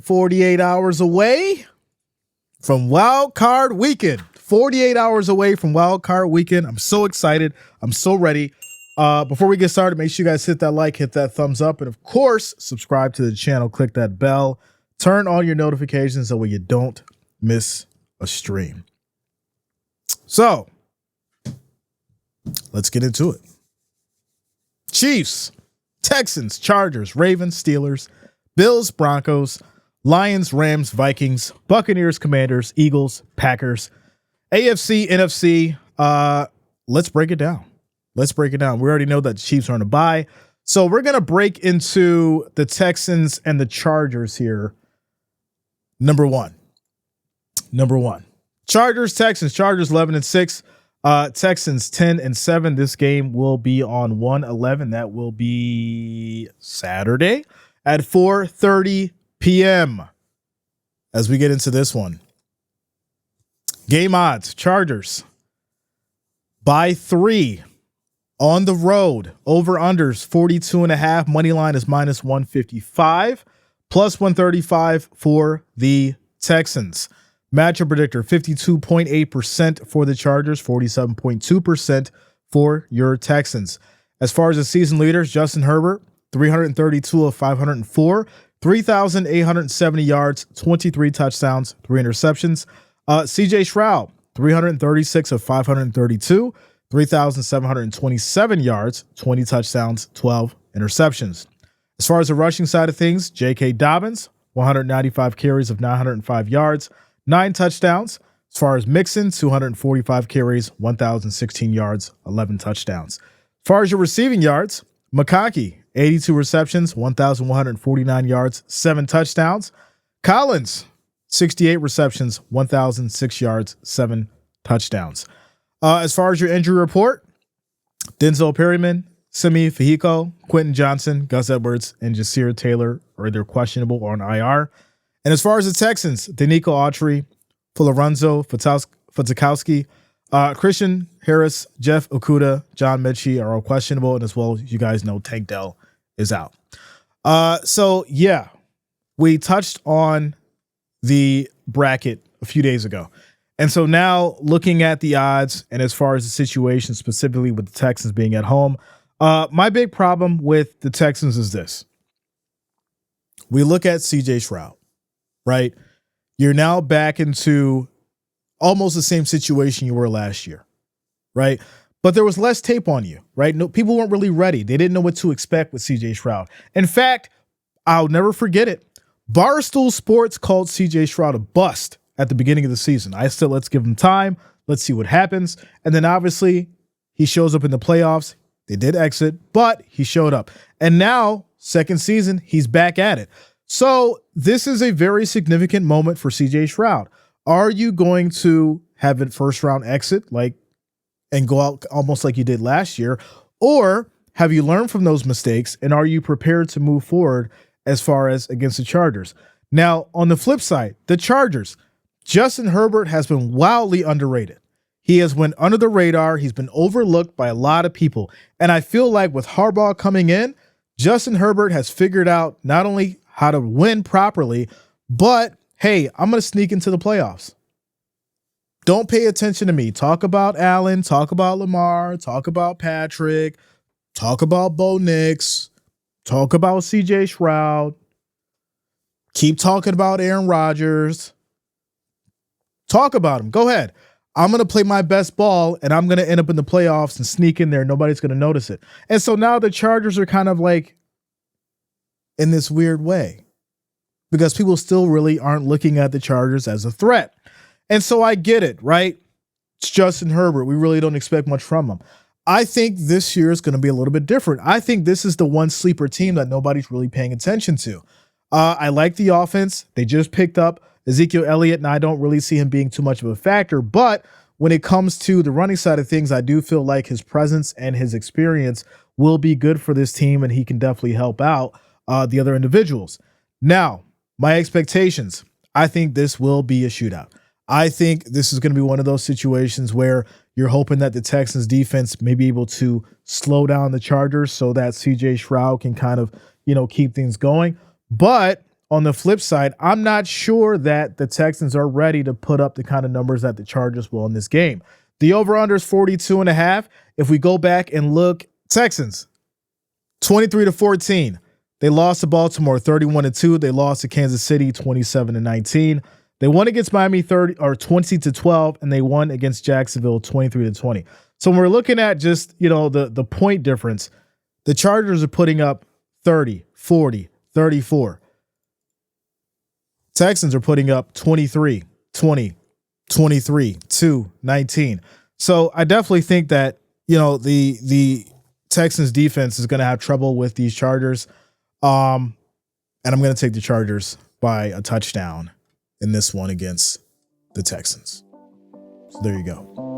48 hours away from Wildcard Weekend. 48 hours away from Wildcard Weekend. I'm so excited. I'm so ready. Before we get started, make sure you guys hit that like, hit that thumbs up, and of course, subscribe to the channel. Click that bell. Turn on your notifications so you don't miss a stream. So, let's get into it. Chiefs, Texans, Chargers, Ravens, Steelers, Bills, Broncos, Lions, Rams, Vikings, Buccaneers, Commanders, Eagles, Packers, AFC, NFC. Let's break it down. Let's break it down. We already know that the Chiefs are on a bye. So we're going to break into the Texans and the Chargers here. Number one. Chargers, Texans. Chargers 11-6. Texans 10-7. This game will be on 1/11. That will be Saturday at 4:30 p.m. As we get into this one. Game odds. Chargers by 3 on the road. Over-unders 42.5. Money line is -155. Plus 135 for the Texans. Matchup predictor 52.8% for the Chargers, 47.2% for your Texans. As far as the season leaders, Justin Herbert, 332 of 504, 3,870 yards, 23 touchdowns, 3 interceptions. CJ Stroud, 336 of 532, 3,727 yards, 20 touchdowns, 12 interceptions. As far as the rushing side of things, J.K. Dobbins, 195 carries of 905 yards, 9 touchdowns. As far as Mixon, 245 carries, 1,016 yards, 11 touchdowns. As far as your receiving yards, McConkey, 82 receptions, 1,149 yards, 7 touchdowns. Collins, 68 receptions, 1,006 yards, 7 touchdowns. As far as your injury report, Denzel Perryman, Simi Fehiko, Quentin Johnson, Gus Edwards, and Jasir Taylor are either questionable or on IR. And as far as the Texans, Danico Autry, Florenzo Fatakowski, Christian Harris, Jeff Okuda, John Mechie are all questionable. And as well, you guys know Tank Dell is out. So, yeah, we touched on the bracket a few days ago. And so now looking at the odds and as far as the situation specifically with the Texans being at home, my big problem with the Texans is this. We look at CJ Stroud, right? You're now back into almost the same situation you were last year, right? But there was less tape on you, right? No, people weren't really ready. They didn't know what to expect with CJ Stroud. In fact, I'll never forget it. Barstool Sports called CJ Stroud a bust at the beginning of the season. I said, let's give him time. Let's see what happens. And then obviously he shows up in the playoffs. They did exit, but he showed up. And now, second season, he's back at it. So this is a very significant moment for CJ Stroud. Are you going to have a first round exit and go out almost like you did last year? Or have you learned from those mistakes and are you prepared to move forward as far as against the Chargers? Now, on the flip side, the Chargers, Justin Herbert has been wildly underrated. He has went under the radar. He's been overlooked by a lot of people. And I feel like with Harbaugh coming in, Justin Herbert has figured out not only how to win properly, but, hey, I'm going to sneak into the playoffs. Don't pay attention to me. Talk about Allen. Talk about Lamar. Talk about Patrick. Talk about Bo Nix. Talk about CJ Stroud. Keep talking about Aaron Rodgers. Talk about him. Go ahead. I'm going to play my best ball, and I'm going to end up in the playoffs and sneak in there. Nobody's going to notice it. And so now the Chargers are kind of like in this weird way because people still really aren't looking at the Chargers as a threat. And so I get it, right? It's Justin Herbert. We really don't expect much from him. I think this year is going to be a little bit different. I think this is the one sleeper team that nobody's really paying attention to. I like the offense. They just picked up Ezekiel Elliott, and I don't really see him being too much of a factor. But when it comes to the running side of things, I do feel like his presence and his experience will be good for this team, and he can definitely help out the other individuals. Now, my expectations, I think this will be a shootout. I think this is going to be one of those situations where you're hoping that the Texans defense may be able to slow down the Chargers so that CJ Stroud can kind of, keep things going. But on the flip side, I'm not sure that the Texans are ready to put up the kind of numbers that the Chargers will in this game. The over-under is 42.5. If we go back and look, Texans, 23-14. They lost to Baltimore 31-2. They lost to Kansas City 27-19. They won against Miami 20-12, and they won against Jacksonville 23-20. So when we're looking at just, the point difference, the Chargers are putting up 30, 40, 34. Texans are putting up 23, 20, 23, 2, 19. So I definitely think that, the Texans defense is going to have trouble with these Chargers. And I'm going to take the Chargers by a touchdown in this one against the Texans. So there you go.